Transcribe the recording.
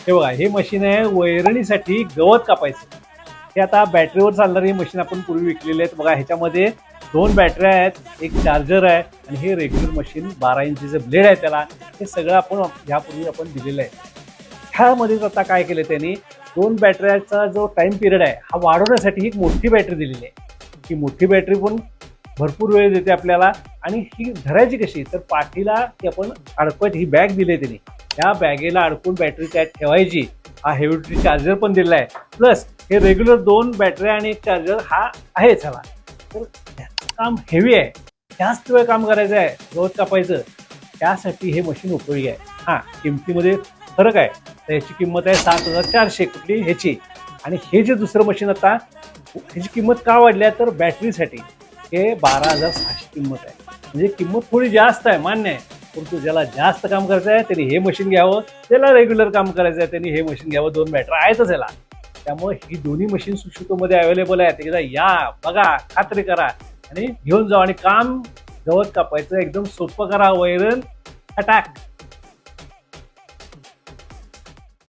हे बघा, हे मशीन आहे वैरणीसाठी गवत कापायचं. हे आता बॅटरीवर चालणारी मशीन आपण पूर्वी विकलेले आहेत. बघा, ह्याच्यामध्ये 2 बॅटऱ्या आहेत, एक चार्जर आहे आणि हे रेग्युलर मशीन 12 इंचीचं ब्लेड आहे त्याला. हे सगळं आपण यापूर्वी आपण दिलेलं आहे. ह्यामध्येच आता काय केलं त्यांनी, 2 बॅटऱ्याचा जो टाइम पिरियड आहे हा वाढवण्यासाठी एक मोठी बॅटरी दिलेली आहे. ही मोठी बॅटरी पण भरपूर वेळ देते आपल्याला. आणि ही धरायची कशी, तर पाठीला ती आपण अडकवायची. ही बॅग दिली त्यांनी, त्या बॅगेला अडकून बॅटरी त्यात ठेवायची. हा हेवी ड्युटी चार्जर पण दिलेला आहे, प्लस हे रेग्युलर 2 बॅटऱ्या आणि एक चार्जर हा आहे ह्याला. तर काम हेवी आहे, जास्त वेळ काम करायचं आहे, गवत कापायचं, त्यासाठी हे मशीन उपयोगी आहे. हां, किमतीमध्ये फरक आहे. तर ह्याची किंमत आहे 7,400 कुठली ह्याची. आणि हे जे दुसरं मशीन आता, ह्याची किंमत का वाढली आहे, तर बॅटरीसाठी हे 12,600 किंमत आहे. म्हणजे किंमत थोडी जास्त आहे, मान्य आहे. परंतु ज्याला जास्त काम करायचं आहे त्यांनी हे मशीन घ्यावं, ज्याला रेग्युलर काम करायचं आहे त्यांनी हे मशीन घ्यावं. 2 बॅटरी आहेतच ह्याला. त्यामुळे ही दोन्ही मशीन सुशुतोमध्ये अवेलेबल आहेत. एकदा या, बघा, खात्री करा आणि घेऊन जावा. आणि काम गवत कापायचं एकदम सोपं करा. वैरण अटॅक